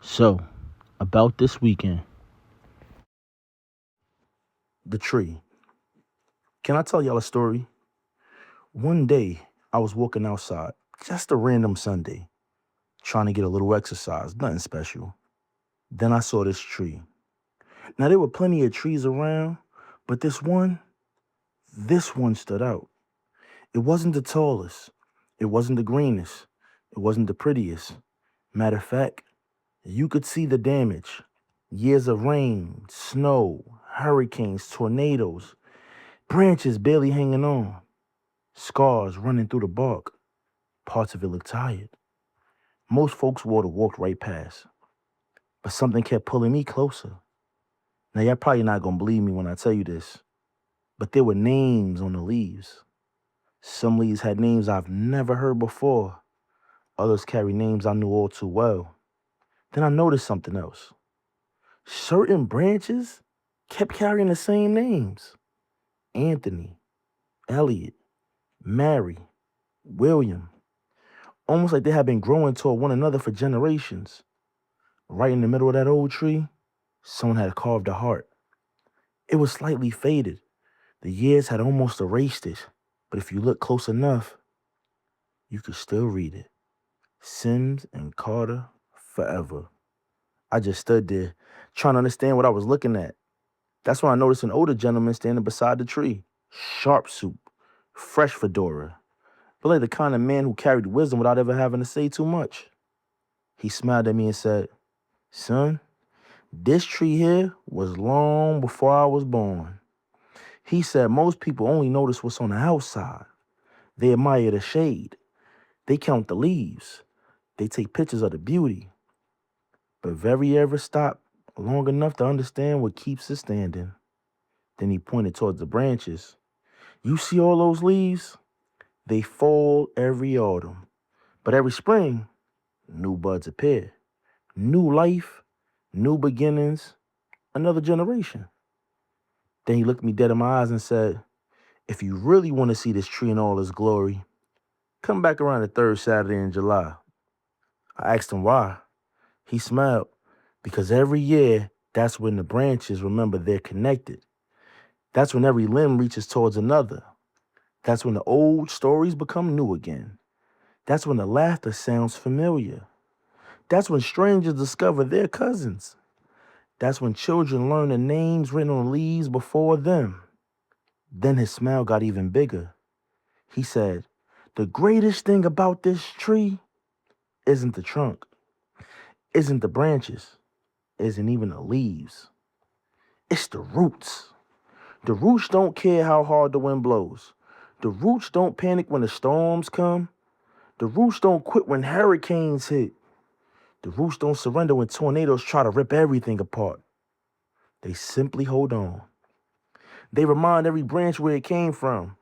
So, about this weekend, the tree. Can I tell y'all a story? One day, I was walking outside, just a random Sunday, trying to get a little exercise, nothing special. Then I saw this tree. Now, there were plenty of trees around, but this one stood out. It wasn't the tallest, it wasn't the greenest, it wasn't the prettiest. Matter of fact, you could see the damage. Years of rain, snow, hurricanes, tornadoes, branches barely hanging on, scars running through the bark. Parts of it looked tired. Most folks would have walked right past, but something kept pulling me closer. Now, y'all probably not gonna believe me when I tell you this, but there were names on the leaves. Some leaves had names I've never heard before. Others carried names I knew all too well. Then I noticed something else. Certain branches kept carrying the same names: Anthony, Elliot, Mary, William, almost like they had been growing toward one another for generations. Right in the middle of that old tree, someone had carved a heart. It was slightly faded. The years had almost erased it. But if you look close enough, you could still read it. Sims and Carter forever. I just stood there, trying to understand what I was looking at. That's when I noticed an older gentleman standing beside the tree. Sharp suit, fresh fedora. But like the kind of man who carried wisdom without ever having to say too much. He smiled at me and said, "Son, this tree here was long before I was born." He said most people only notice what's on the outside. They admire the shade. They count the leaves. They take pictures of the beauty. But very ever stop long enough to understand what keeps it standing. Then he pointed towards the branches. You see all those leaves? They fall every autumn. But every spring, new buds appear. New life, new beginnings, another generation. Then he looked me dead in my eyes and said, if you really want to see this tree in all its glory, come back around the third Saturday in July. I asked him why. He smiled, because every year, that's when the branches remember they're connected. That's when every limb reaches towards another. That's when the old stories become new again. That's when the laughter sounds familiar. That's when strangers discover they're cousins. That's when children learn the names written on leaves before them. Then his smile got even bigger. He said, the greatest thing about this tree isn't the trunk, isn't the branches, isn't even the leaves. It's the roots. The roots don't care how hard the wind blows. The roots don't panic when the storms come. The roots don't quit when hurricanes hit. The roots don't surrender when tornadoes try to rip everything apart. They simply hold on. They remind every branch where it came from.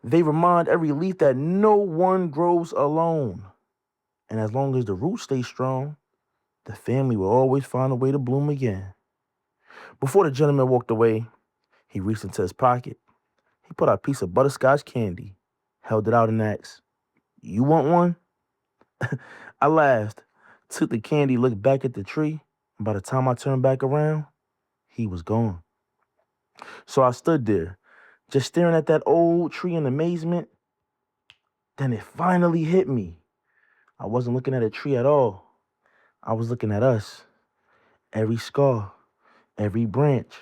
They remind every leaf that no one grows alone. And as long as the roots stay strong, the family will always find a way to bloom again. Before the gentleman walked away, he reached into his pocket. He pulled out a piece of butterscotch candy, held it out and asked, you want one? I laughed, took the candy, looked back at the tree, and by the time I turned back around, he was gone. So I stood there, just staring at that old tree in amazement. Then it finally hit me. I wasn't looking at a tree at all. I was looking at us. Every scar, every branch,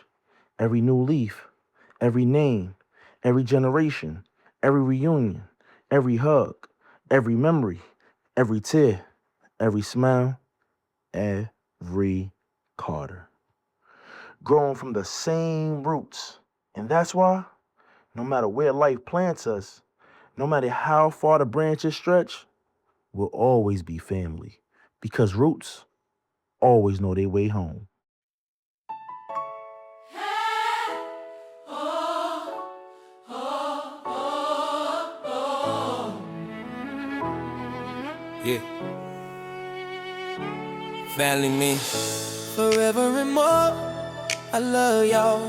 every new leaf, every name, every generation, every reunion, every hug, every memory, every tear, every smile, every Carter. Growing from the same roots. And that's why, no matter where life plants us, no matter how far the branches stretch, we'll always be family. Because roots always know their way home. Yeah. Family me forever and more. I love y'all.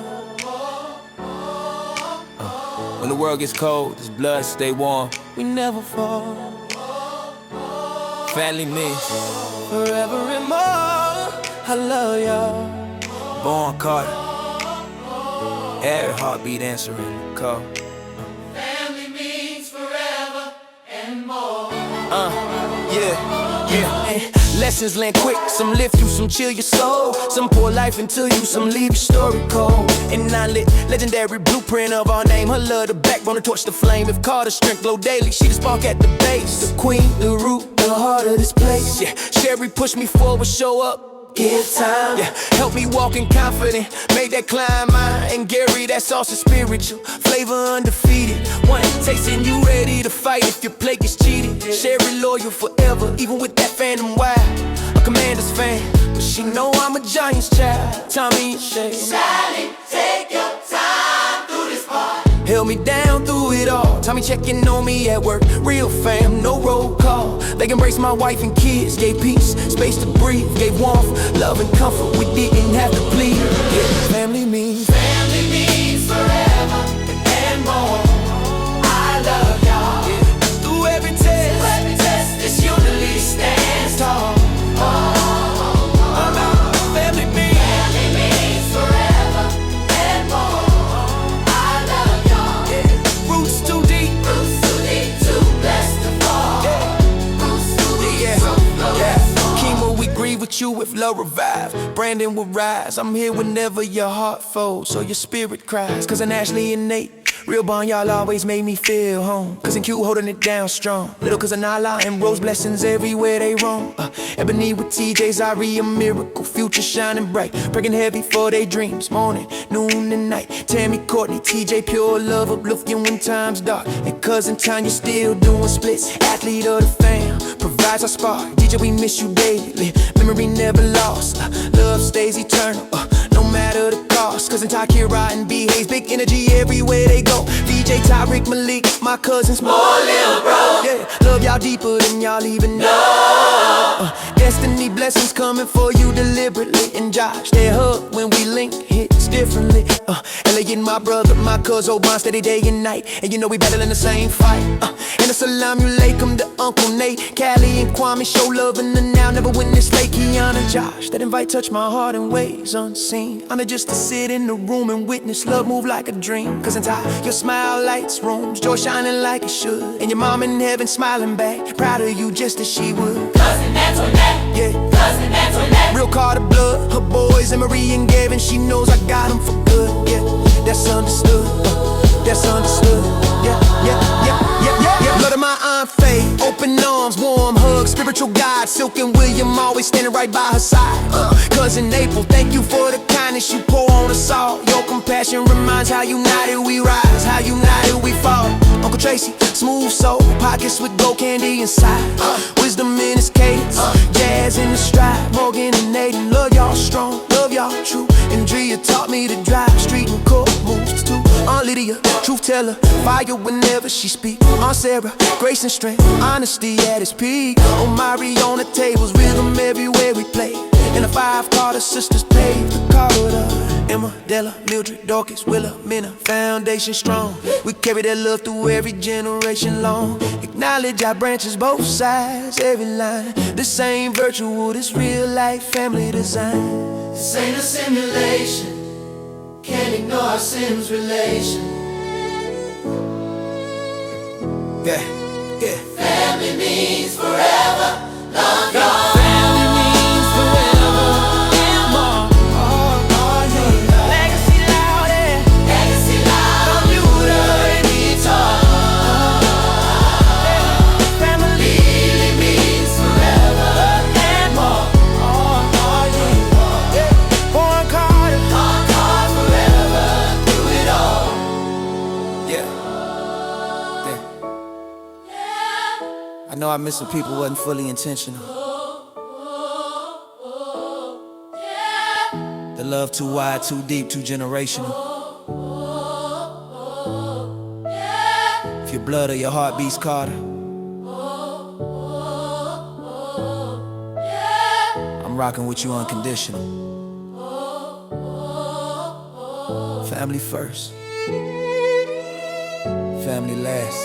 When the world gets cold, this blood stay warm. We never fall. Family me forever and more. I love y'all. Born Carter. Every heartbeat answering the call. Family means forever and more. Yeah. Lessons land quick, some lift you, some chill your soul. Some pour life into you, some leave your story cold. And I lit legendary blueprint of our name. Her love, the backbone to torch the flame. If Carter's strength glow daily, she the spark at the base. The queen, the root, the heart of this place. Yeah, Sherry pushed me forward, show up, give time. Yeah, help me walk in confident, make that climb mine. And Gary, that's also spiritual, flavor undefeated. One tasting you ready to fight if your plate is cheated. Sherry loyal forever, even with that phantom wild. A Commander's fan, but she know I'm a Giants child. Tommy and Shay, Sally, take your time through this part. held me down through it all. Tommy checking on me at work. Real fam, no roll call. They embraced my wife and kids. Gave peace, space to breathe. Gave warmth, love and comfort. We didn't have to plead. Yeah, family means Forever and more. I love y'all. yeah. Through every test, Every test, this unity stands tall. family Family means forever and more. I love y'all. yeah. Roots too deep. Roots too deep, too blessed to fall. Roots too deep, Yeah, so blessed. Chemo, we grieve with you if love revive. Brandon will rise. I'm here whenever your heart folds, so your spirit cries. Cause I'm Ashley and Nate, real bond, y'all always made me feel home. Cause in Q holding it down strong. Little cause of Nala and Rose, blessings everywhere they roam. Ebony with TJ, Zari, a miracle, future shining bright. Breaking heavy for their dreams, morning, noon and night. Tammy, Courtney, TJ, pure love, uplifting when times dark. And cousin Tanya still doing splits, athlete of the fam, provides our spark. DJ, we miss you daily, memory never lost. Love stays eternal, no matter the cost. Cousin Takira and B Hayes, big energy everywhere they go. DJ Tyreek Malik, my cousins, more little bro. Yeah, love y'all deeper than y'all even know. Destiny blessings coming for you deliberately. And Josh, they hug when we link, hits differently. Ellie and my brother, my cousin Oban, steady day and night. And you know we battling the same fight. And Assalamu alaikum to Uncle Nate, Callie and Kwame, show love in the now, never win this late. Kiana, Josh, that invite touch my heart in ways unseen. I'm just to sit in the room and witness love move like a dream. Cause in time, your smile lights rooms, joy shining like it should. And your mom in heaven smiling back, proud of you just as she would. Cousin Antoinette, Yeah, Cousin Antoinette. real Carter blood, her boys Emery and Gavin, she knows I got them for good. Yeah, that's understood, that's understood. Yeah. Blood of my Aunt Faye, open arms, warm hugs, spiritual guide, Silk and William always standing right by her side. Cousin April, thank you for the kindness you pour on us all. Your compassion reminds how united we rise, how united we fall. Uncle Tracy, smooth soul, pockets with gold candy inside. Wisdom in his cadence, jazz in the stride. Morgan and Nathan, love y'all strong, love y'all true. Andrea taught me to drive street and court moves too. Aunt Lydia, truth teller, fire whenever she speak. Aunt Sarah, grace and strength, honesty at its peak. Omari on the tables, rhythm everywhere we play. And the 5 Carter sisters paved the corridor. Emma, Della, Mildred, Dorcas, Willa, Minna, foundation strong. We carry that love through every generation long. Acknowledge our branches, both sides, every line. This ain't virtual, this real life family design. This ain't a simulation. Can't ignore our Sims relation. Yeah. Family means forever. Love y'all. Family means forever and more. Legacy loud and Legacy loud. computer and guitar. Family Means forever and more. Born Carter. on forever through it all. Yeah. I know I missed some people, wasn't fully intentional. The love too wide, too deep, too generational. If your blood or your heart beats Carter, I'm rocking with you unconditional. Family first, family last.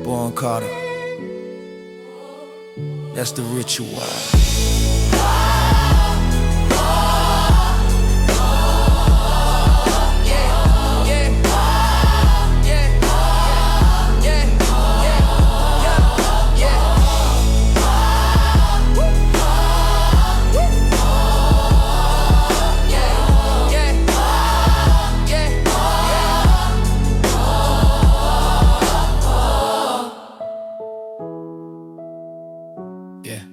Born Carter. That's the ritual. Yeah.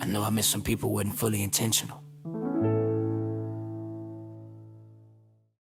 I know I met some people who wasn't fully intentional.